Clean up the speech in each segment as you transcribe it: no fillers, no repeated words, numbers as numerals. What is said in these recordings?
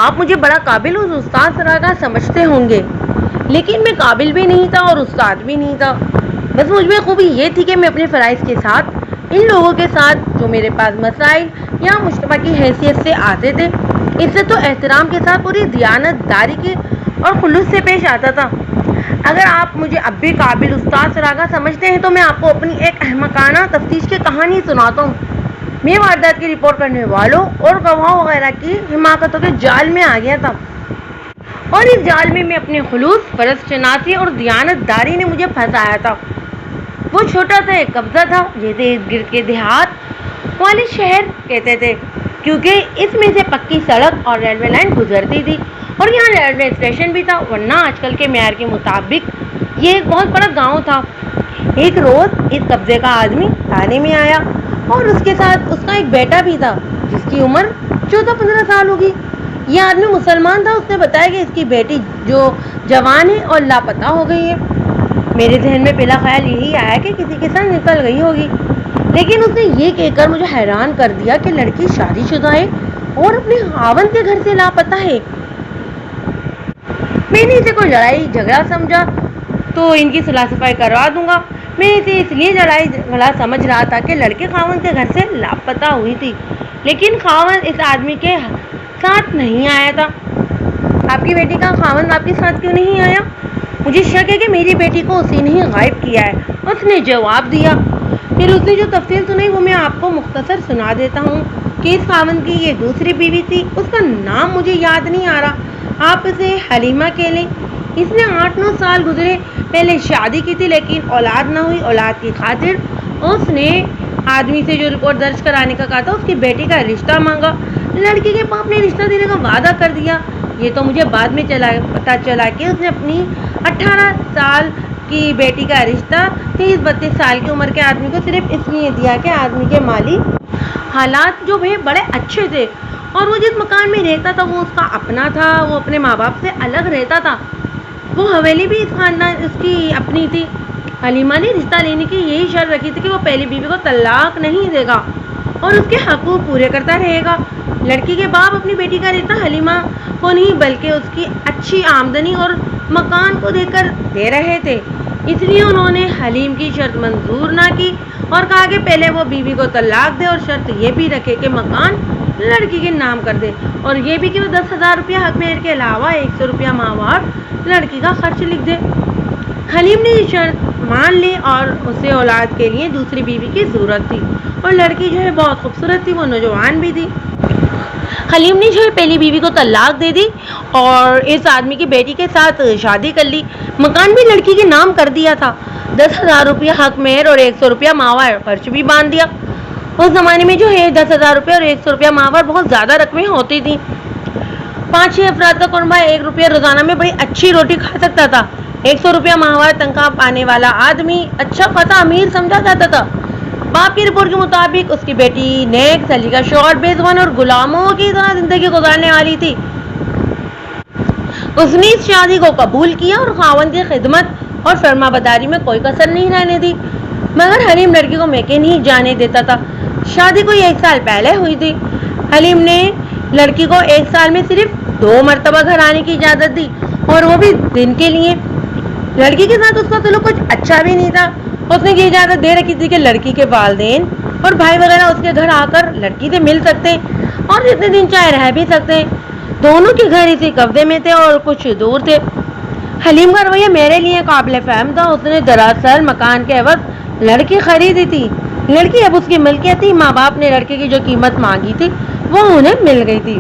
آپ مجھے بڑا قابل اور استاد سراغا سمجھتے ہوں گے، لیکن میں قابل بھی نہیں تھا اور استاد بھی نہیں تھا۔ بس مجھ میں خوبی یہ تھی کہ میں اپنے فرائض کے ساتھ ان لوگوں کے ساتھ جو میرے پاس مسائل یا مشتبہ کی حیثیت سے آتے تھے، اس سے تو احترام کے ساتھ پوری دیانت داری کے اور خلوص سے پیش آتا تھا۔ اگر آپ مجھے اب بھی قابل استاد سراغا سمجھتے ہیں تو میں آپ کو اپنی ایک احمقانہ تفتیش کی کہانی سناتا ہوں۔ میں واردات کی رپورٹ کرنے والوں اور گواہوں وغیرہ کی حماقتوں کے جال میں آ گیا تھا، اور اس جال میں اپنے خلوص، فرض شناسی اور دیانت داری نے مجھے پھنسایا تھا۔ وہ چھوٹا سا ایک قبضہ تھا جسے ارد گرد کے دیہات والے شہر کہتے تھے، کیونکہ اس میں سے پکی سڑک اور ریلوے لائن گزرتی تھی اور یہاں ریلوے اسٹیشن بھی تھا، ورنہ آج کل کے معیار کے مطابق یہ ایک بہت بڑا گاؤں تھا۔ ایک روز اس قبضے کا آدمی تھانے میں آیا اور اس کے ساتھ اس کا ایک بیٹا بھی تھا جس کی عمر 14-15 سال ہوگی۔ یہ آدمی مسلمان تھا۔ اس نے بتایا کہ اس کی بیٹی جو جوان ہے اور لاپتہ ہو گئی ہے۔ میرے ذہن میں پہلا خیال یہی آیا کہ کسی کے ساتھ نکل گئی ہوگی، لیکن اس نے یہ کہہ کر مجھے حیران کر دیا کہ لڑکی شادی شدہ ہے اور اپنے خاوند کے گھر سے لاپتہ ہے۔ میں نے اسے کوئی لڑائی جھگڑا سمجھا تو ان کی صلاح صفائی کروا دوں گا۔ میں اسے اس لیے لڑائی جھگڑا سمجھ رہا تھا کہ لڑکی خاوند کے گھر سے لاپتہ ہوئی تھی، لیکن خاوند اس آدمی کے ساتھ نہیں آیا تھا۔ آپ کی بیٹی کا خاوند آپ کے ساتھ کیوں نہیں آیا؟ مجھے شک ہے کہ میری بیٹی کو اسی نے غائب کیا ہے، اس نے جواب دیا۔ پھر اس نے جو تفصیل سنائی وہ میں آپ کو مختصر سنا دیتا ہوں کہ اس خاوند کی یہ دوسری بیوی تھی، اس کا نام مجھے یاد نہیں آ رہا، آپ اسے حلیمہ کہہ لیں۔ اس نے 8-9 سال گزرے پہلے شادی کی تھی، لیکن اولاد نہ ہوئی۔ اولاد کی خاطر اس نے آدمی سے جو رپورٹ درج کرانے کا کہا تھا اس کی بیٹی کا رشتہ مانگا۔ لڑکی کے باپ نے رشتہ دینے کا وعدہ کر دیا۔ یہ تو مجھے بعد میں پتہ چلا کہ اس نے اپنی 18 سال کی بیٹی کا رشتہ 30-32 سال کی عمر کے آدمی کو صرف اس لیے دیا کہ آدمی کے مالی حالات جو بھی بڑے اچھے تھے، اور وہ جس مکان میں رہتا تھا وہ اس کا اپنا تھا، وہ اپنے ماں باپ سے الگ رہتا تھا۔ وہ حویلی بھی اس خاندان اس کی اپنی تھی۔ حلیمہ نے رشتہ لینے کی یہی شرط رکھی تھی کہ وہ پہلی بیوی کو طلاق نہیں دے گا اور اس کے حقوق پورے کرتا رہے گا۔ لڑکی کے باپ اپنی بیٹی کا رشتہ حلیمہ کو نہیں بلکہ اس کی اچھی آمدنی اور مکان کو دیکھ کر دے رہے تھے، اس لیے انہوں نے حلیم کی شرط منظور نہ کی اور کہا کہ پہلے وہ بیوی کو طلاق دے اور شرط یہ بھی رکھے کہ مکان لڑکی کے نام کر دے، اور یہ بھی کہ وہ 10,000 روپیہ حق مہر کے علاوہ 100 روپیہ ماہوار لڑکی کا خرچ لکھ دے۔ حلیم نے یہ شرط مان لی اور اسے اولاد کے لیے دوسری بیوی کی ضرورت تھی، اور لڑکی جو ہے بہت خوبصورت تھی، وہ نوجوان بھی تھی۔ حلیم نے جو ہے پہلی بیوی کو طلاق دے دی اور اس آدمی کی بیٹی کے ساتھ شادی کر لی۔ مکان بھی لڑکی کے نام کر دیا تھا، 10,000 روپیہ حق مہر اور 100 روپیہ ماہوار خرچ بھی باندھ دیا۔ اس زمانے میں جو ہے 10,000 روپیہ اور 100 روپیہ ماہوار بہت زیادہ رقمیں ہوتی تھیں۔ 5-6 افراد کا کنبہ 1 روپیہ روزانہ میں بڑی اچھی روٹی کھا سکتا تھا۔ 100 روپیہ ماہوار تنخواہ پانے والا آدمی اچھا خاصا امیر سمجھا جاتا تھا۔ باپ کی رپورٹ کے مطابق اس کی بیٹی نیک، سلیقہ شوہر، بے زبان اور غلاموں کی طرح زندگی گزارنے والی تھی۔ اس نے اس شادی کو قبول کیا اور خاوند کی خدمت اور فرما برداری میں کوئی کسر نہیں رہنے دی، مگر حلیم لڑکی کو میکے نہیں جانے دیتا تھا۔ شادی کو 1 سال پہلے ہوئی تھی۔ حلیم نے لڑکی کو 1 سال میں صرف 2 مرتبہ گھر آنے کی اجازت دی، اور وہ بھی دن کے لیے۔ لڑکی کے ساتھ اس کا سلوک کچھ اچھا بھی نہیں تھا۔ اس نے یہ اجازت دے رکھی تھی کہ لڑکی کے والدین اور بھائی وغیرہ اس کے گھر آ کر لڑکی سے مل سکتے ہیں اور جتنے دن چاہے رہ بھی سکتے ہیں۔ دونوں کے گھر اسی قبضے میں تھے اور کچھ دور تھے۔ حلیم کا رویہ میرے لیے قابل فہم تھا۔ اس نے دراصل مکان کے عوض لڑکی خریدی تھی۔ لڑکی اب اس کی ملکیت تھی۔ ماں باپ نے لڑکی کی جو قیمت مانگی تھی وہ انہیں مل گئی تھی۔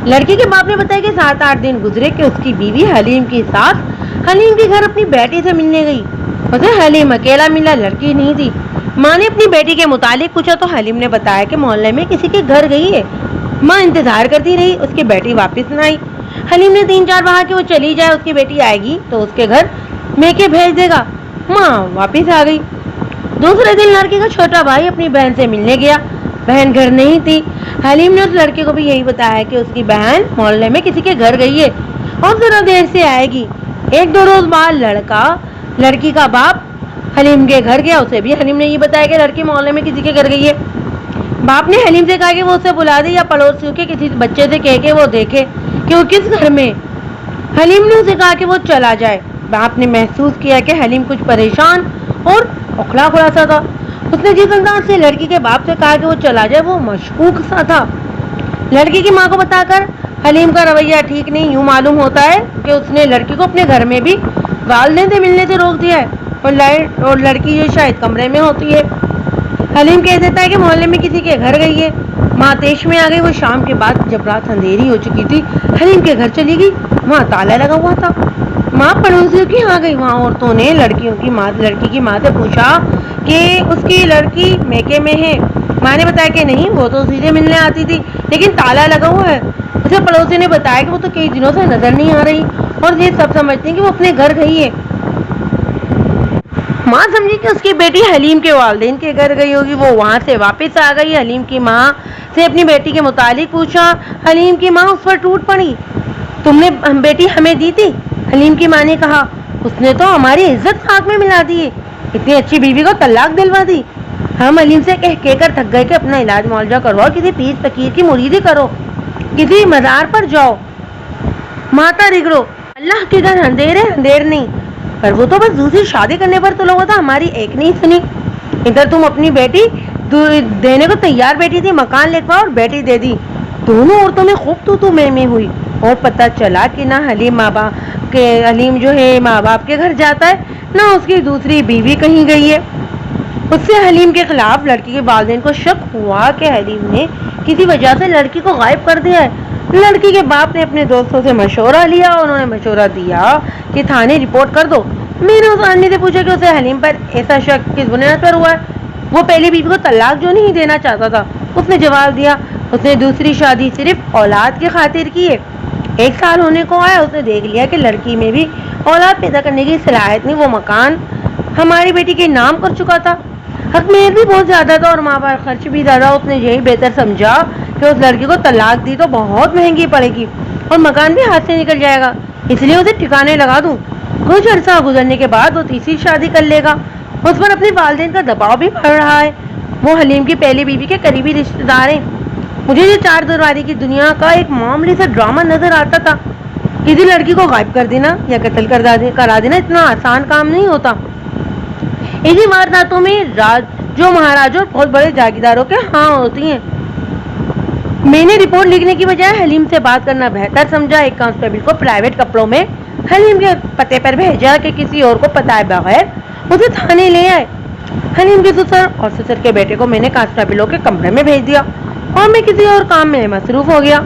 لڑکی کے باپ نے بتایا کہ 7-8 دن گزرے کہ اس کی بیوی حلیم کی ساس حلیم کے گھر اپنی بیٹی سے ملنے گئی۔ اسے حلیم اکیلا ملا، لڑکی نہیں تھی۔ ماں نے اپنی بیٹی کے متعلق پوچھا تو حلیم نے بتایا کہ محلے میں کسی کے گھر گئی ہے۔ ماں انتظار کرتی رہی، اس کی بیٹی واپس نہ آئی۔ حلیم نے 3-4 بار کہ وہ چلی جائے، اس کی بیٹی آئے گی تو اس کے گھر میکے بھیج دے گا۔ ماں واپس آ گئی۔ دوسرے دن لڑکی کا چھوٹا بھائی اپنی بہن سے ملنے گیا، بہن گھر نہیں تھی۔ حلیم نے اس لڑکے کو بھی یہی بتایا کہ اس کی بہن محلے میں کسی کے گھر گئی ہے اور ذرا دیر سے آئے گی۔ 1-2 روز بعد لڑکی کا باپ حلیم کے گھر گیا، اسے بھی حلیم نے یہ بتایا کہ لڑکی محلے میں کسی کے گھر گئی ہے۔ باپ نے حلیم سے کہا کہ وہ اسے بلا دے یا پڑوسیوں کے کسی بچے سے کہہ کے وہ دیکھے کہ وہ کس گھر میں. حلیم نے اسے کہا کہ وہ چلا جائے. باپ نے محسوس کیا کہ حلیم کچھ پریشان اور اکھڑا کھڑا سا تھا. اس نے جس انداز سے لڑکی کے باپ سے کہا کہ وہ چلا جائے وہ مشکوک سا تھا. لڑکی کی ماں کو بتا کر حلیم کا رویہ ٹھیک نہیں. یوں معلوم ہوتا ہے کہ اس نے لڑکی کو اپنے گھر میں بھی والدین سے ملنے سے روک دیا ہے اور لڑکی جو شاید کمرے میں ہوتی ہے. حلیم کہہ دیتا ہے کہ محلے میں کسی کے گھر گئی ہے. ماں تیش میں آ گئی. وہ شام کے بعد جب رات اندھیری ہو چکی تھی حلیم کے گھر چلی گئی. وہاں تالا لگا ہوا تھا. ماں پڑوسیوں کی آ گئی. وہاں عورتوں نے لڑکی کی ماں سے پوچھا کہ اس کی لڑکی میکے میں ہے. ماں نے بتایا کہ نہیں, وہ تو اسی سے ملنے آتی تھی لیکن تالا لگا ہوا ہے. اسے پڑوسی نے بتایا کہ وہ تو کئی دنوں سے نظر نہیں آ رہی اور یہ سب سمجھتے ہیں کہ وہ اپنے گھر گئی ہے. ماں سمجھی کہ اس کی بیٹی حلیم کے والدین کے گھر گئی ہوگی. وہ وہاں سے واپس آ گئی. حلیم کی ماں سے اپنی بیٹی کے متعلق پوچھا. حلیم کی ماں اس پر ٹوٹ پڑی. تم نے بیٹی ہمیں دی تھی. حلیم کی ماں نے کہا اس نے تو ہماری عزت خاک میں ملا دی ہے. اتنی اچھی بیوی کو طلاق دلوا دی. ہم حلیم سے کہہ کر تھک گئے کہ اپنا علاج معالجہ کرواؤ, کسی پیر فقیر کی مریدی کرو, کسی مزار پر جاؤ, ماتا رگڑو. اللہ کے گھر اندھیر نہیں. پر وہ تو بس دوسری شادی کرنے پر تلا ہوا تھا, ہماری ایک نہیں سنی. ادھر تم اپنی بیٹی دینے کو تیار بیٹھی تھی, مکان لکھوا اور بیٹی دے دی. دونوں عورتوں میں خوب تو میں ہوئی اور پتہ چلا کہ نہ حلیم جو ہے ماں باپ کے گھر جاتا ہے نہ اس کی دوسری بیوی کہیں گئی ہے. اس سے حلیم کے خلاف لڑکی کے والدین کو شک ہوا کہ حلیم نے کسی وجہ سے لڑکی کو غائب کر دیا ہے. لڑکی کے باپ نے اپنے دوستوں سے مشورہ لیا. انہوں نے مشورہ دیا کہ تھانے رپورٹ کر دو. میں نے اس آدمی سے پوچھا کہ اسے حلیم پر ایسا شک کس بنیاد پر ہوا ہے. وہ پہلی بیوی کو طلاق جو نہیں دینا چاہتا تھا. اس نے جواب دیا اس نے دوسری شادی صرف اولاد کی خاطر کی ہے. 1 سال ہونے کو آیا, اس نے دیکھ لیا کہ لڑکی میں بھی اولاد پیدا کرنے کی صلاحیت نہیں. وہ مکان ہماری بیٹی کے نام کر چکا تھا. حق مہر بھی بہت زیادہ تھا اور ماں باپ خرچ بھی زیادہ. اس نے یہی بہتر سمجھا کہ اس لڑکی کو طلاق دی تو بہت مہنگی پڑے گی اور مکان بھی ہاتھ سے نکل جائے گا, اس لیے اسے ٹھکانے لگا دوں. کچھ عرصہ گزرنے کے بعد وہ تیسری شادی کر لے گا. اس پر اپنے والدین کا دباؤ بھی پڑ رہا ہے. وہ حلیم کی پہلی بیوی کے قریبی رشتے دار ہیں. مجھے یہ 4 دیواری کی دنیا کا ایک معمولی سا ڈرامہ نظر آتا تھا. کسی لڑکی کو غائب کر دینا یا قتل کرا دینا اتنا آسان کام نہیں ہوتا. ایسی وارداتوں میں جو مہاراجوں اور بہت بڑے جاگیرداروں کے ہاں ہوتی ہیں. میں نے رپورٹ لکھنے کی بجائے حلیم سے بات کرنا بہتر سمجھا. ایک کانسٹیبل کو پرائیویٹ کپڑوں میں حلیم کے پتے پر بھیجا کہ کسی اور کو بتائے بغیر اسے تھانے لے آئے. حلیم کے سسر اور سسر کے بیٹے کو میں نے کانسٹیبلوں کے کمرے میں بھیج دیا اور میں کسی اور کام میں مصروف ہو گیا.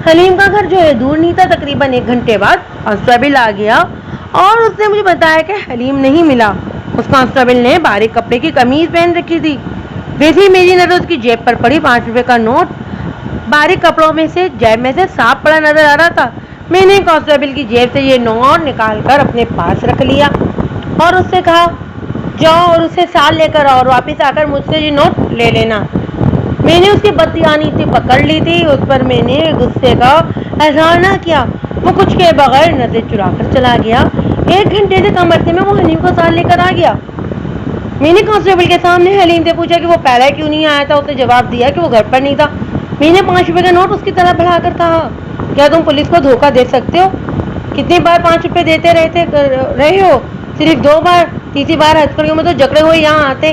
حلیم کا گھر جو ہے دور نہیں تھا. تقریباً 1 گھنٹے بعد کانسٹیبل آ گیا اور اس نے مجھے بتایا کہ حلیم نہیں ملا. اس کانسٹیبل نے باریک کپڑے کی قمیض پہن رکھی تھی. ویسے ہی میری نظر اس کی جیب پر پڑی 5 روپے کا نوٹ باریک کپڑوں میں سے جیب میں سے صاف پڑا نظر آ رہا تھا. میں نے کانسٹیبل کی جیب سے یہ نوٹ نکال کر اپنے پاس رکھ لیا اور اس سے کہا جاؤ اور اسے سال لے کر اور واپس آ کر مجھ سے یہ نوٹ لے لینا. میں نے اس کی بدیانی سی پکڑ لی تھی. اس پر میں نے غصے کا اظہار نہ کیا. وہ کچھ کے بغیر نظر چرا کر چلا گیا. 1 گھنٹے سے کم عرصے میں وہ حلیم کو ساتھ لے کر آ گیا. میں نے کانسٹیبل کے سامنے حلیم سے پوچھا کہ وہ پہلے کیوں نہیں آیا تھا. اس نے جواب دیا کہ وہ گھر پر نہیں تھا. میں نے 5 روپے کا نوٹ اس کی طرف بڑھا کر کہا کیا تم پولیس کو دھوکہ دے سکتے ہو؟ کتنی بار 5 روپے دیتے رہے ہو؟ صرف 2 بار. تیسری بار ہتھکڑیوں میں تو جکڑے ہوئے یہاں آتے.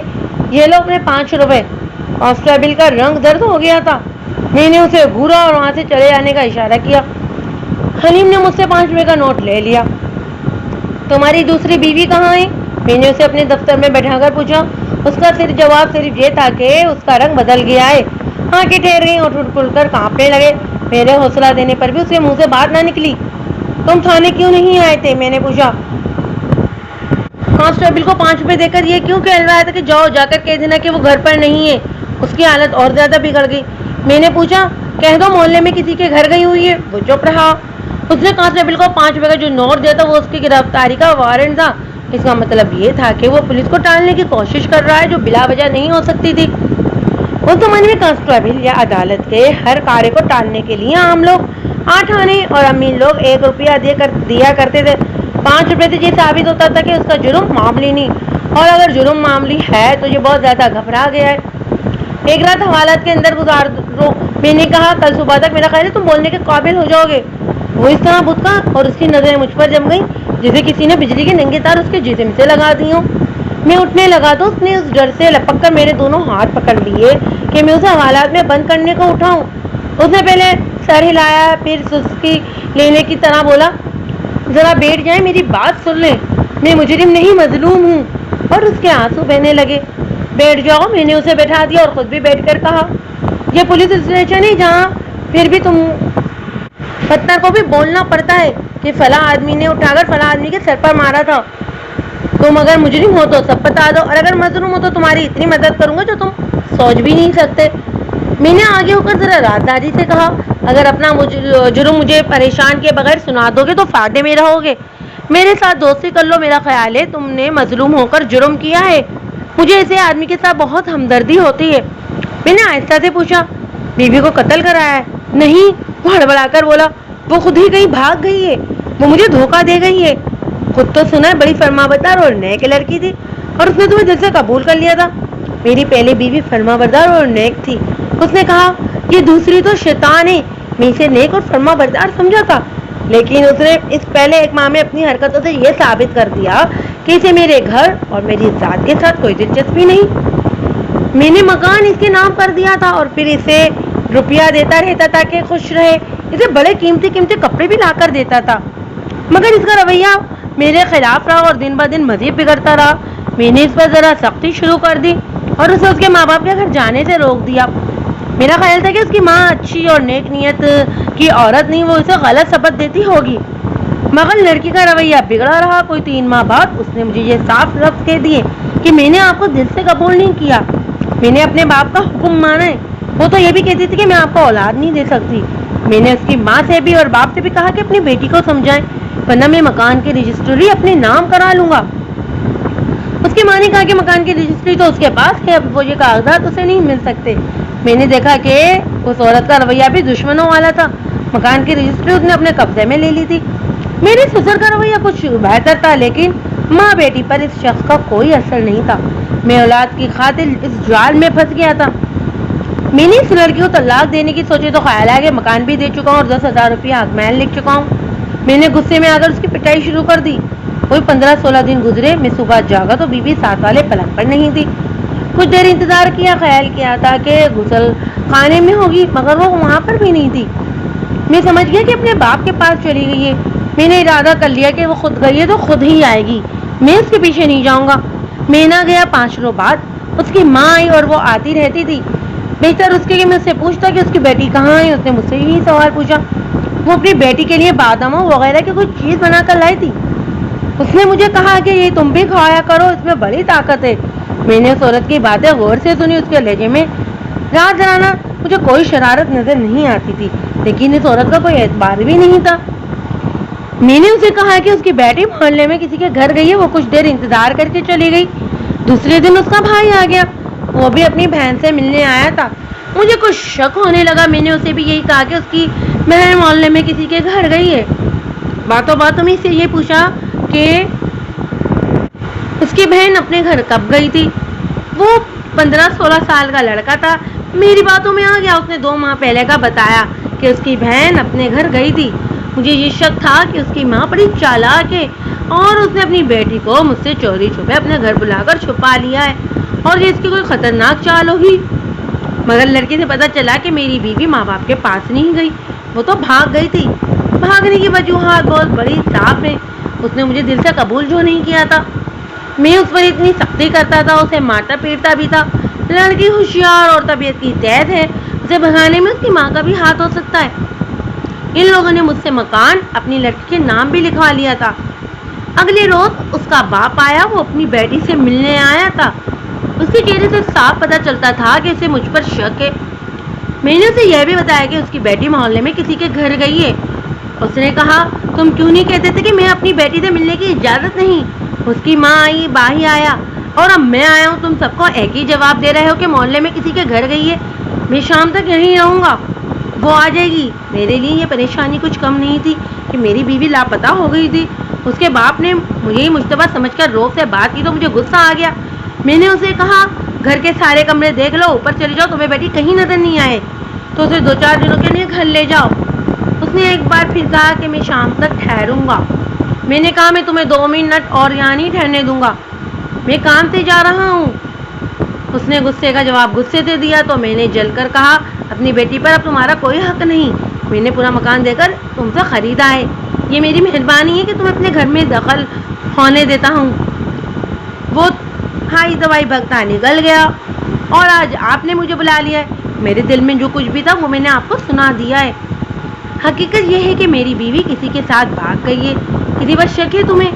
یہ لو اپنے 5 روپے. کانسٹیبل کا رنگ درد ہو گیا تھا. میں نے اسے گھورا اور وہاں سے چلے جانے کا اشارہ کیا. حلیم نے مجھ سے 5 روپے کا نوٹ لے لیا. تمہاری دوسری بیوی کہاں ہے؟ میں نے اسے اپنے دفتر میں بیٹھا کر پوچھا. اس کا جواب صرف یہ تھا کہ اس کا رنگ بدل گیا ہے. آنکھیں ٹھہر گئی اور ٹوٹ کھل کر کانپنے لگے. میرے حوصلہ دینے پر بھی اسے منہ سے بات نہ نکلی. تم تھانے کیوں نہیں آئے تھے؟ میں نے پوچھا. کانسٹیبل کو 5 روپے دے کر یہ کیوں کہلوایا تھا کہ جاؤ جا کر کہہ دینا کہ وہ گھر پر نہیں ہے. اس کی حالت اور زیادہ بگڑ گئی. میں نے پوچھا کہہ دو محلے میں کسی کے گھر گئی ہوئی ہے. وہ چپ رہا. اس نے کانسٹیبل کو 5 روپے کا جو نوٹ دیا تھا وہ اس کی گرفتاری کا وارنٹ تھا. اس کا مطلب یہ تھا کہ وہ پولیس کو ٹالنے کی کوشش کر رہا ہے جو بلا وجہ نہیں ہو سکتی تھی. اس زمانے میں کانسٹیبل یا عدالت کے ہر کارے کو ٹالنے کے لیے عام لوگ 8 آنے اور امیر لوگ 1 روپیہ دیا کرتے تھے. 5 روپے سے یہ ثابت ہوتا تھا کہ اس کا جرم معمولی نہیں, اور اگر جرم معمولی ہے تو یہ بہت زیادہ گھبرا گیا ہے. ایک رات حوالات کے اندر گزار دو. میں نے کہا کل صبح تک میرا خیال ہے تم بولنے کے قابل ہو جاؤ گے. وہ اس طرح بھٹکا اور اس کی نظریں مجھ پر جم گئی جسے کسی نے بجلی کے ننگے تار اس کے جسم سے لگا دی ہوں. میں اٹھنے لگا تو اس نے اس ڈر سے لپک کر میرے دونوں ہاتھ پکڑ لیے کہ میں اسے حوالات میں بند کرنے کو اٹھاؤں. اس نے پہلے سر ہلایا پھر سسکی لینے کی طرح بولا ذرا بیٹھ جائیں میری بات سن لیں, میں مجرم نہیں مظلوم ہوں. اور اس کے آنسو بہنے لگے. بیٹھ جاؤ. میں نے اسے بیٹھا دیا اور خود بھی بیٹھ کر کہا یہ پولیس اسٹیشن ہے جہاں پھر بھی تم پتھر کو بھی بولنا پڑتا ہے کہ فلاں آدمی نے اٹھا کر فلاں آدمی کے سر پر مارا تھا. تم اگر مجرم ہو تو سب بتا دو اور اگر مظلوم ہو تو تمہاری اتنی مدد کروں گا جو تم سوچ بھی نہیں سکتے. میں نے آگے ہو کر ذرا رازداری سے کہا اگر اپنا جرم مجھے پریشان کے بغیر سنا دو گے تو فائدے میں رہو گے. میرے ساتھ دوستی کر لو. میرا خیال ہے تم نے مظلوم ہو کر جرم کیا ہے. مجھے ایسے آدمی کے ساتھ بہت ہمدردی ہوتی ہے. میں نے آہستہ سے پوچھا بیوی کو قتل کرایا ہے؟ نہیں. وہ ہڑبڑا کر بولا وہ خود ہی کہیں بھاگ گئی ہے. وہ مجھے دھوکہ دے گئی ہے. خود تو سنا ہے بڑی فرمانبردار اور نیک لڑکی تھی اور اس نے تمہیں دل سے قبول کر لیا تھا. میری پہلی بیوی فرمانبردار اور نیک تھی. اس نے کہا یہ دوسری تو شیطان ہے. میں اسے نیک اور فرمانبردار سمجھا تھا لیکن اس نے اس پہلے ایک ماہ میں اپنی حرکتوں سے یہ ثابت کر دیا کہ اسے میرے گھر اور میری ذات کے ساتھ کوئی دلچسپی نہیں. میں نے مکان اس کے نام کر دیا تھا اور پھر اسے روپیہ دیتا رہتا تاکہ خوش رہے. اسے بڑے قیمتی کپڑے بھی لا کر دیتا تھا مگر اس کا رویہ میرے خلاف رہا اور دن بہ دن مزید بگڑتا رہا. میں نے اس پر ذرا سختی شروع کر دی اور اسے اس کے ماں باپ کے گھر جانے سے روک دیا. میرا خیال تھا کہ اس کی ماں اچھی اور نیک نیت کی عورت نہیں, وہ اسے غلط سبق دیتی ہوگی مگر لڑکی کا رویہ بگڑا رہا. کوئی 3 ماہ بعد اس نے مجھے یہ صاف لفظ کہہ دیے کہ میں نے آپ کو دل سے قبول نہیں کیا. میں نے اپنے باپ کا حکم مانا ہے. وہ تو یہ بھی کہتی تھی کہ میں آپ کو اولاد نہیں دے سکتی. میں نے اس کی ماں سے بھی اور باپ سے بھی کہا کہ اپنی بیٹی کو سمجھائیں ورنہ میں مکان کی رجسٹری اپنے نام کرا لوں گا. اس کی ماں نے کہا کہ مکان کی رجسٹری تو اس کے پاس ہے, اب وہ یہ کاغذات اسے نہیں مل سکتے. میں نے دیکھا کہ اس عورت کا رویہ بھی دشمنوں والا تھا. مکان کی رجسٹری اس نے اپنے قبضے میں لے لی تھی. میرے سسر کا رویہ کچھ بہتر تھا لیکن ماں بیٹی پر اس شخص کا کوئی اثر نہیں تھا. میں اولاد کی خاطر اس جال میں پھنس گیا تھا. میں نے اس لڑکی کو طلاق دینے کی سوچے تو خیال آیا کہ مکان بھی دے چکا ہوں اور 10,000 روپیہ حقمین لکھ چکا ہوں. میں نے غصے میں آ کر اس کی پٹائی شروع کر دی. کوئی 15-16 دن گزرے. میں صبح جاگا تو بیوی ساتھ والے پلنگ پر نہیں تھی. کچھ دیر انتظار کیا, خیال کیا تھا کہ غسل خانے میں ہوگی مگر وہ وہاں پر بھی نہیں تھی. میں سمجھ گیا کہ اپنے باپ کے پاس چلی گئی ہے. میں نے ارادہ کر لیا کہ وہ خود گئی ہے تو خود ہی آئے گی, میں اس کے پیچھے نہیں جاؤں گا. میں نہ گیا. 5 روز بعد اس کی ماں آئی اور وہ آتی رہتی تھی. بہتر اس کے کہ میں اس سے پوچھتا کہ اس کی بیٹی کہاں ہے. اس نے مجھ سے یہی سوال پوچھا. وہ اپنی بیٹی کے لیے باداموں وغیرہ کی کوئی چیز بنا کر لائی تھی. اس نے مجھے کہا کہ یہ تم بھی کھایا کرو, اس میں بڑی طاقت ہے. میں نے اس عورت کی باتیں غور سے سنی. اس کے لہجے میں رات جانا مجھے کوئی شرارت نظر نہیں آتی تھی لیکن اس عورت کا کوئی اعتبار بھی نہیں تھا. میں نے اسے کہا کہ اس کی بیٹی محلے میں کسی کے گھر گئی ہے. وہ کچھ دیر انتظار کر کے چلی گئی. دوسرے دن اس کا بھائی آ گیا. وہ بھی اپنی بہن سے ملنے آیا تھا. مجھے کچھ شک ہونے لگا. میں نے اسے بھی یہی کہا کہ اس کی بہن محلے میں کسی کے گھر گئی ہے. باتوں باتوں میں اسے یہ پوچھا کہ اس کی بہن اپنے گھر کب گئی تھی. وہ 15-16 سال کا لڑکا تھا. میری باتوں میں آ گیا. اس نے 2 ماہ پہلے کا بتایا کہ اس کی بہن اپنے گھر گئی تھی. مجھے یہ شک تھا کہ اس کی ماں بڑی چالاک ہے اور اس نے اپنی بیٹی کو مجھ سے چوری چھپے اپنے گھر بلا کر چھپا لیا ہے اور یہ اس کی کوئی خطرناک چال ہوگی. مگر لڑکی سے پتہ چلا کہ میری بیوی ماں باپ کے پاس نہیں گئی, وہ تو بھاگ گئی تھی. بھاگنے کی وجوہات بہت بڑی صاف ہے. اس نے مجھے دل سے قبول جو نہیں کیا تھا. میں اس پر اتنی سختی کرتا تھا, اسے مارتا پیٹتا بھی تھا. لڑکی ہوشیار اور طبیعت کی تیز ہے, اسے بھگانے میں اس کی ماں کا بھی ہاتھ ہو سکتا ہے. ان لوگوں نے مجھ سے مکان اپنی لڑکی کے نام بھی لکھوا لیا تھا. اگلے روز اس کا باپ آیا. وہ اپنی بیٹی سے ملنے آیا تھا. اس کے چہرے سے صاف پتہ چلتا تھا کہ اسے مجھ پر شک ہے. میں نے اسے یہ بھی بتایا کہ اس کی بیٹی محلے میں کسی کے گھر گئی ہے. اس نے کہا تم کیوں نہیں کہتے تھے کہ میں اپنی بیٹی سے ملنے کی اجازت نہیں. اس کی ماں آئی, باہی آیا اور اب میں آیا ہوں. تم سب کو ایک ہی جواب دے رہے ہو کہ محلے میں کسی کے گھر گئی ہے. میں شام تک یہیں رہوں گا, وہ آ جائے گی. میرے لیے یہ پریشانی کچھ کم نہیں تھی کہ میری بیوی لاپتہ ہو گئی تھی. اس کے باپ نے مجھے ہی مشتبہ سمجھ کر روب سے بات کی تو مجھے غصہ آ گیا. میں نے اسے کہا گھر کے سارے کمرے دیکھ لو، اوپر چلے جاؤ، تمہیں بیٹی کہیں نظر نہیں آئے تو اسے 2-4 دنوں کے لیے گھر لے جاؤ۔ اس نے ایک بار پھر کہا کہ میں شام تک ٹھہروں گا۔ میں نے کہا میں تمہیں 2 منٹ اور یہاں نہیں ٹھہرنے دوں گا، میں کام سے جا رہا ہوں۔ اس نے غصے کا جواب غصے سے دیا تو میں نے جل کر کہا اپنی بیٹی پر اب تمہارا کوئی حق نہیں، میں نے پورا مکان دے کر تم سے خریدا ہے، یہ میری مہربانی ہے کہ تم اپنے گھر میں دخل ہونے دیتا ہوں۔ وہ ہائی دوائی بھگتا نکل گیا اور آج آپ نے مجھے بلا لیا ہے۔ میرے دل میں جو کچھ بھی تھا وہ میں نے آپ کو سنا دیا ہے۔ حقیقت یہ ہے کہ میری بیوی کسی کے ساتھ بھاگ گئی ہے، کسی پر شک ہے تمہیں؟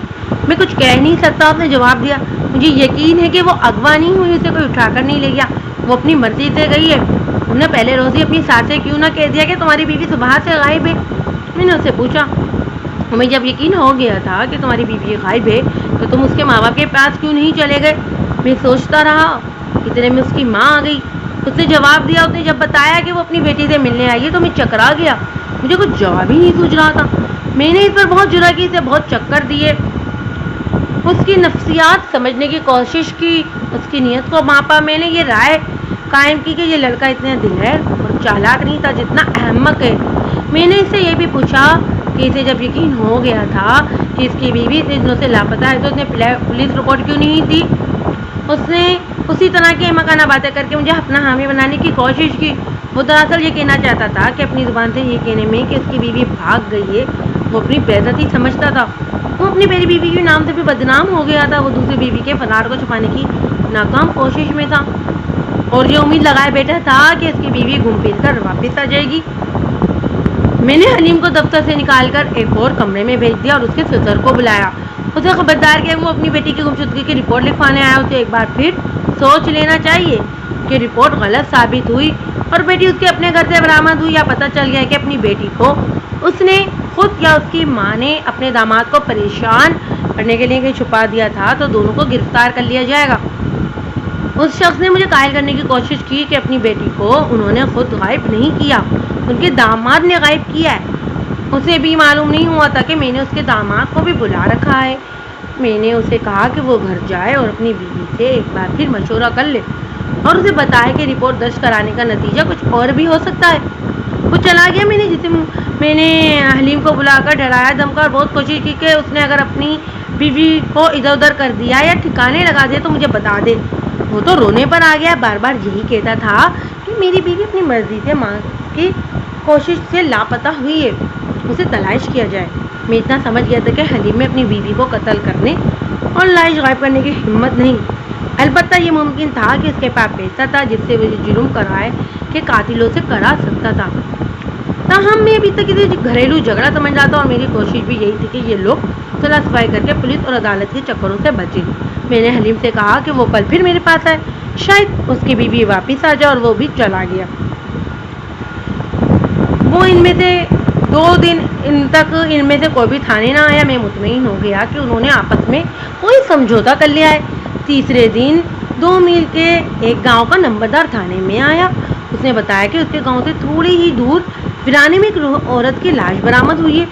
میں کچھ کہہ نہیں سکتا، آپ نے جواب دیا۔ مجھے یقین ہے کہ وہ اغوا نہیں ہوئی، اسے کوئی اٹھا کر نہیں لے گیا، وہ اپنی مرضی سے گئی ہے۔ تم نے پہلے روز ہی اپنی ساس سے کیوں نہ کہہ دیا کہ تمہاری بیوی صبح سے غائب ہے؟ میں نے اسے پوچھا۔ ہمیں جب یقین ہو گیا تھا کہ تمہاری بیوی غائب ہے تو تم اس کے ماں باپ کے پاس کیوں نہیں چلے گئے؟ میں سوچتا رہا، اتنے میں اس کی ماں آ گئی، اس نے جواب دیا۔ اس نے جب بتایا کہ وہ اپنی بیٹی سے ملنے آئی ہے تو میں چکرا گیا، مجھے کچھ جواب ہی نہیں سوچ رہا تھا۔ میں نے اس پر بہت جرأت کی، اسے بہت چکر دیے، اس کی نفسیات سمجھنے کی کوشش کی، اس کی نیت کو ماپا۔ میں نے یہ رائے قائم کی کہ یہ لڑکا اتنا دلیر اور چالاک نہیں تھا جتنا احمق ہے۔ میں نے اس سے یہ بھی پوچھا کہ اسے جب یقین ہو گیا تھا کہ اس کی بیوی اتنے دنوں سے لاپتہ ہے تو اس نے پولیس رپورٹ کیوں نہیں دی؟ اس نے اسی طرح کی احمقانہ باتیں کر کے مجھے اپنا حامی بنانے کی کوشش کی۔ وہ دراصل یہ کہنا چاہتا تھا کہ اپنی زبان سے یہ کہنے میں کہ اس کی بیوی بھاگ گئی ہے وہ اپنی بےعزتی سمجھتا تھا۔ وہ اپنی پہلی بیوی کے نام سے بھی بدنام ہو گیا تھا، وہ دوسری بیوی کے فرار کو چھپانے کی ناکام کوشش میں تھا اور یہ امید لگائے بیٹھا تھا کہ اس کی بیوی گھوم پھر کر واپس آ جائے گی۔ میں نے حلیم کو دفتر سے نکال کر ایک اور کمرے میں بھیج دیا اور اس کے سسر کو بلایا، اسے خبردار کیا کہ وہ اپنی بیٹی کی گمشدگی کی رپورٹ لکھوانے آیا۔ اسے ایک بار پھر سوچ لینا چاہیے کہ رپورٹ غلط ثابت ہوئی اور بیٹی اس کے اپنے گھر سے برآمد ہوئی، یا پتہ چل گیا کہ اپنی بیٹی کو اس نے خود یا اس کی ماں نے اپنے داماد کو پریشان کرنے کے لیے کہیں چھپا دیا تھا تو دونوں کو گرفتار کر لیا جائے گا۔ اس شخص نے مجھے قائل کرنے کی کوشش کی کہ اپنی بیٹی کو انہوں نے خود غائب نہیں کیا، ان کے داماد نے غائب کیا ہے۔ اسے بھی معلوم نہیں ہوا تھا کہ میں نے اس کے داماد کو بھی بلا رکھا ہے۔ میں نے اسے کہا کہ وہ گھر جائے اور اپنی بیوی سے ایک بار پھر مشورہ کر لے اور اسے بتائے کہ رپورٹ درج کرانے کا نتیجہ کچھ اور بھی ہو سکتا ہے۔ وہ چلا گیا۔ میں نے حلیم کو بلا کر ڈرایا دھمکا اور بہت کوشش کی کہ اس نے اگر اپنی بیوی کو ادھر ادھر کر دیا یا ٹھکانے لگا دیا تو مجھے بتا دے۔ وہ تو رونے پر آ گیا، بار بار یہی کہتا تھا کہ میری بیوی اپنی مرضی سے ماں کی کوشش سے لاپتہ ہوئی ہے، اسے تلاش کیا جائے۔ میں اتنا سمجھ گیا تھا کہ حلیم میں اپنی بیوی کو قتل کرنے اور لاش غائب کرنے کی ہمت نہیں، البتہ یہ ممکن تھا کہ اس کے پاس پیسہ تھا جس سے وہ جرم کرائے کہ قاتلوں سے کرا سکتا تھا۔ تاہم میں ابھی تک اسے گھریلو جھگڑا سمجھ رہا تھا اور میری کوشش بھی یہی تھی کہ یہ لوگ صلاح صفائی کر کے پولیس اور عدالت کے چکروں سے بچیں۔ میں نے حلیم سے کہا کہ وہ کل پھر میرے پاس آئے، شاید اس کی بیوی واپس آ جائے، اور وہ بھی چلا گیا۔ وہ ان میں سے 2 دن تک ان میں سے کوئی بھی تھانے نہ آیا۔ میں مطمئن ہو گیا کہ انہوں نے آپس میں کوئی سمجھوتا کر لیا ہے۔ تیسرے دن 2 میل کے ایک گاؤں کا نمبردار تھانے میں آیا۔ اس نے بتایا کہ اس کے گاؤں سے تھوڑی ہی دور ویرانے میں ایک عورت کی لاش برآمد ہوئی ہے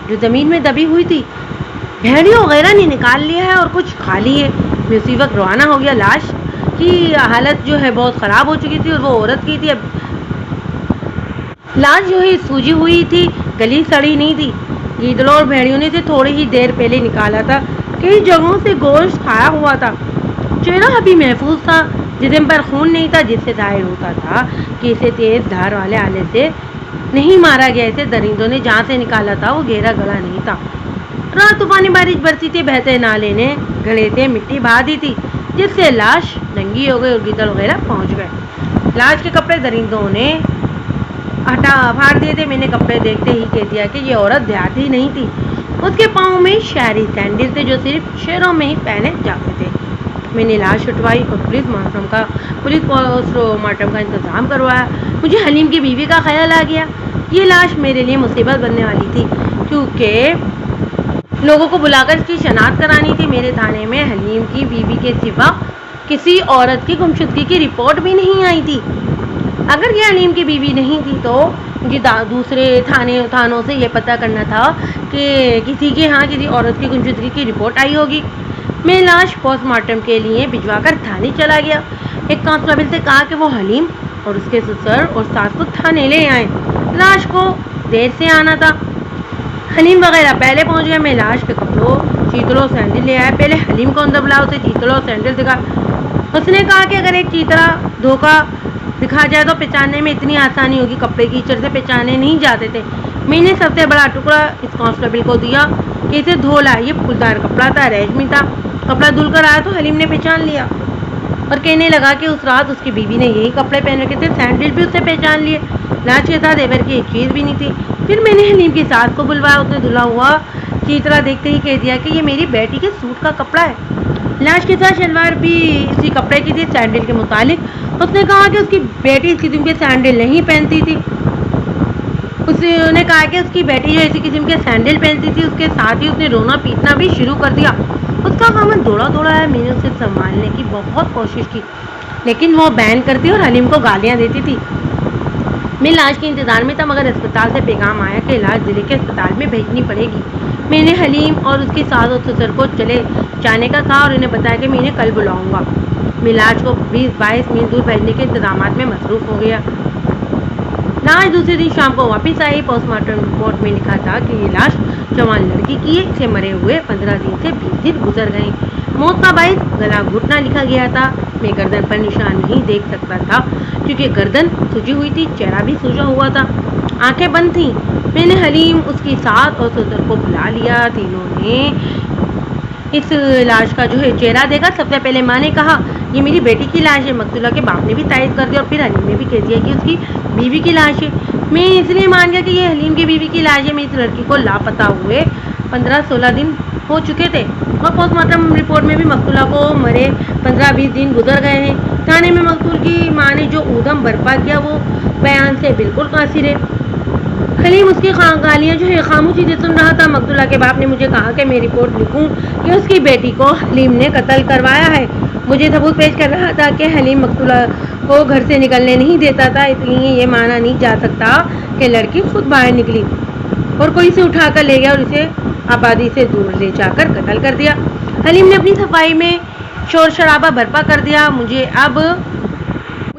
جو زمین میں دبی ہوئی تھی، بھیڑیوں وغیرہ نے نکال لیا ہے اور کچھ کھا لی ہے۔ میں اسی وقت روانہ ہو گیا۔ لاش کی حالت جو ہے بہت خراب ہو چکی تھی اور وہ عورت کی تھی۔ اب لاش جو ہے سوجی ہوئی تھی، گلی سڑی نہیں تھی، گیدڑوں اور بھیڑیوں نے اسے تھوڑی ہی دیر پہلے نکالا تھا، کئی جگہوں سے گوشت کھایا ہوا تھا، چہرہ ابھی محفوظ تھا، جسم پر خون نہیں تھا جس سے ظاہر ہوتا تھا کہ اسے تیز دھار والے آلے سے نہیں مارا گیا۔ اسے درندوں نے جہاں سے نکالا تھا وہ گہرا گڑھا نہیں تھا۔ رات طوفانی بارش برسی تھی، بہتے نالے نے گڑھے سے مٹی بہا دی تھی جس سے لاش ننگی ہو گئی اور گیدڑ وغیرہ پہنچ گئے۔ لاش کے کپڑے درندوں نے پھاڑ دیے تھے۔ میں نے کپڑے دیکھتے ہی کہہ دیا کہ یہ عورت دیہاتی نہیں تھی، اس کے پاؤں میں شہری سینڈل تھے جو صرف شہروں میں ہی پہنے جاتے تھے۔ میں نے لاش اٹھوائی اور پولیس پوسٹ مارٹم کا انتظام کروایا۔ مجھے حلیم کی بیوی کا خیال آ گیا۔ یہ لاش میرے لیے مصیبت بننے والی تھی کیونکہ لوگوں کو بلا کر اس کی شناخت کرانی تھی۔ میرے تھانے میں حلیم کی بیوی کے سوا کسی عورت کی گمشدگی کی رپورٹ بھی نہیں آئی تھی۔ اگر یہ حلیم کی بیوی نہیں تھی تو مجھے دوسرے تھانوں سے یہ پتہ کرنا تھا کہ کسی کے ہاں کسی عورت کی گمشدگی کی رپورٹ آئی ہوگی۔ میں لاش پوسٹ مارٹم کے لیے بھجوا کر تھانے چلا گیا۔ ایک کانسٹیبل سے کہا کہ وہ حلیم اور اس کے سسر اور ساس کو تھانے لے آئیں، لاش کو دیر سے آنا تھا۔ حلیم وغیرہ پہلے پہنچ گئے۔ میں لاش کے کپڑوں، چیتڑوں اور سینڈل لے آیا۔ پہلے حلیم کو اندر بلایا، اسے چیتڑوں اور سینڈل دکھا۔ اس نے کہا کہ اگر ایک چیتڑا دھوکہ دکھا جائے تو پہچاننے میں اتنی آسانی ہوگی، کپڑے کی کیچڑ سے پہچانے نہیں جاتے تھے۔ میں نے سب سے بڑا ٹکڑا اس کانسٹیبل کو دیا کہ اسے دھو لا۔ یہ پھولدار کپڑا تھا، ریشمی تھا۔ کپڑا دھل کر آیا تو حلیم نے پہچان لیا اور کہنے لگا کہ اس رات اس کی بیوی نے یہی کپڑے پہن رکھے تھے۔ سینڈل بھی اس نے پہچان لیے۔ لاش کے ساتھ ایور کی ایک چیز بھی نہیں تھی۔ پھر میں نے حلیم کی ساس کو بلوایا۔ اس نے دھلا ہوا چیتڑا دیکھتے ہی کہہ دیا کہ یہ میری بیٹی کے سوٹ کا کپڑا ہے۔ لاش کے ساتھ شلوار بھی اسی کپڑے کی تھی۔ سینڈل کے متعلق اس نے کہا کہ اس کی بیٹی اس قسم کے سینڈل نہیں پہنتی تھی۔ اس نے کہا کہ اس کی بیٹی جو اسی قسم کے سینڈل پہنتی تھی۔ اس کے ساتھ ہی اس نے رونا پیٹنا بھی شروع کر دیا۔ اس کا خامن دوڑا ہے۔ میں نے اسے سنبھالنے کی بہت کوشش کی لیکن وہ بین کرتی اور حلیم کو گالیاں دیتی تھی۔ میں لاش کے انتظار میں تھا مگر اسپتال سے پیغام آیا کہ لاش ضلع کے اسپتال میں بھیجنی پڑے گی۔ میں نے حلیم اور اس کی ساس اور سسر کو چلے جانے کا کہا اور انہیں بتایا کہ میں انہیں کل بلاؤں گا۔ میں لاش کو 20-22 میل دور بھیجنے کے انتظامات میں مصروف ہو گیا۔ لاش دوسرے دن شام کو واپس آئی۔ پوسٹ مارٹم رپورٹ میں لکھا تھا کہ یہ لاش جوان لڑکی کی ہے، اسے مرے ہوئے 15 دن سے 20 دن گزر گئے۔ موت کا باعث گلا گھٹنا لکھا گیا تھا۔ میں گردن پر نشان نہیں دیکھ سکتا تھا کیونکہ گردن سجی ہوئی تھی، چہرہ بھی سوجا ہوا تھا، آنکھیں بند تھیں۔ میں نے حلیم، اس کی ساس اور سسر کو بلا لیا۔ تینوں نے اس لاش کا جو ہے چہرہ دیکھا۔ سب سے پہلے ماں نے کہا یہ میری بیٹی کی لاش ہے۔ مقتولہ کے باپ نے بھی تائید کر دیا اور پھر حلیم نے بھی کہہ دیا کہ اس کی بیوی کی لاش ہے۔ میں اس لیے مان گیا کہ یہ حلیم کی بیوی کی لاش ہے۔ میں اس لڑکی کو لاپتہ ہوئے 15-16 دن ہو چکے تھے اور پوسٹ مارٹم رپورٹ میں بھی مقتولہ کو مرے 15-20 دن گزر گئے ہیں۔ تھانے میں مقتول کی ماں نے جو ادھم برپا کیا وہ بیان سے بالکل قاصر ہے۔ حلیم اس کی گالیاں جو ہے خاموشی سے سن رہا تھا۔ مقتولہ کے باپ نے مجھے کہا کہ میں رپورٹ لکھوں کہ اس کی بیٹی کو حلیم نے قتل کروایا ہے۔ مجھے ثبوت پیش کر رہا تھا کہ حلیم مقتولہ کو گھر سے نکلنے نہیں دیتا تھا، اس لیے یہ مانا نہیں جا سکتا کہ لڑکی خود باہر نکلی اور کوئی اسے اٹھا کر لے گیا اور اسے آبادی سے دور لے جا کر قتل کر دیا۔ حلیم نے اپنی صفائی میں شور شرابہ برپا کر دیا۔ مجھے اب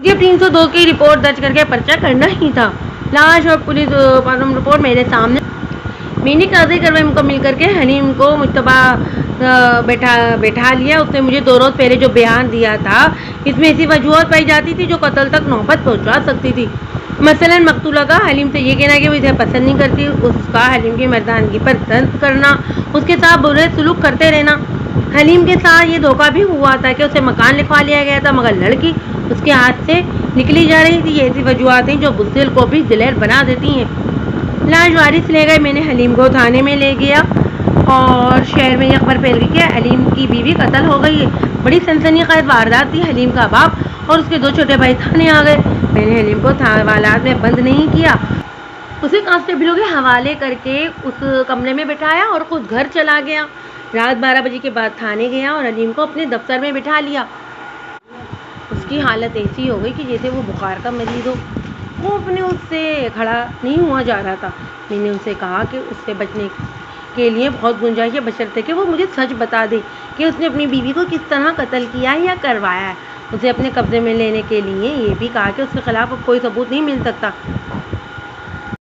302 کی رپورٹ درج کر کے پرچہ کرنا ہی تھا۔ لاش اور پولیس مارٹم رپورٹ میرے سامنے۔ میں نے قاضی کارروائی مکمل کر کے حلیم کو مشتبہ بیٹھا لیا۔ اس نے مجھے 2 روز پہلے جو بیان دیا تھا اس میں ایسی وجوہات پائی جاتی تھی جو قتل تک نوبت پہنچا سکتی تھی۔ مثلاً مقتولہ کا حلیم سے یہ کہنا کہ وہ اسے پسند نہیں کرتی، اس کا حلیم کی مردانگی پر طنز کرنا، اس کے ساتھ برے سلوک کرتے رہنا۔ حلیم کے ساتھ یہ دھوکہ بھی ہوا تھا کہ اسے مکان لکھوا لیا گیا تھا مگر لڑکی اس کے ہاتھ سے نکلی جا رہی تھی۔ یہ ایسی وجوہات ہیں جو بزدل کو بھی دلیر بنا دیتی ہیں۔ لاش وارث لے گئے۔ میں نے حلیم کو تھانے میں لے گیا اور شہر میں یہ خبر پھیل گئی کہ حلیم کی بیوی قتل ہو گئی ہے۔ بڑی سنسنی خیز واردات تھی۔ حلیم کا باپ اور اس کے 2 چھوٹے بھائی تھانے آ گئے۔ میں نے حلیم کو حوالات میں بند نہیں کیا، اسے کانسٹیبلوں کے حوالے کر کے اس کمرے میں بٹھایا اور خود گھر چلا گیا۔ رات 12 بجے کے بعد تھانے گیا اور حلیم کو اپنے دفتر میں بٹھا لیا۔ اس کی حالت ایسی ہو گئی کہ جیسے وہ بخار کا مریض ہو۔ وہ اپنے اس سے کھڑا نہیں ہوا جا رہا تھا۔ میں نے ان سے کہا کہ اس سے بچنے کے لیے بہت گنجائش ہے بشرطے کہ وہ مجھے سچ بتا دے کہ اس نے اپنی بیوی کو کس طرح قتل کیا ہے یا کروایا ہے۔ اسے اپنے قبضے میں لینے کے لیے یہ بھی کہا کہ اس کے خلاف اب کوئی ثبوت نہیں مل سکتا۔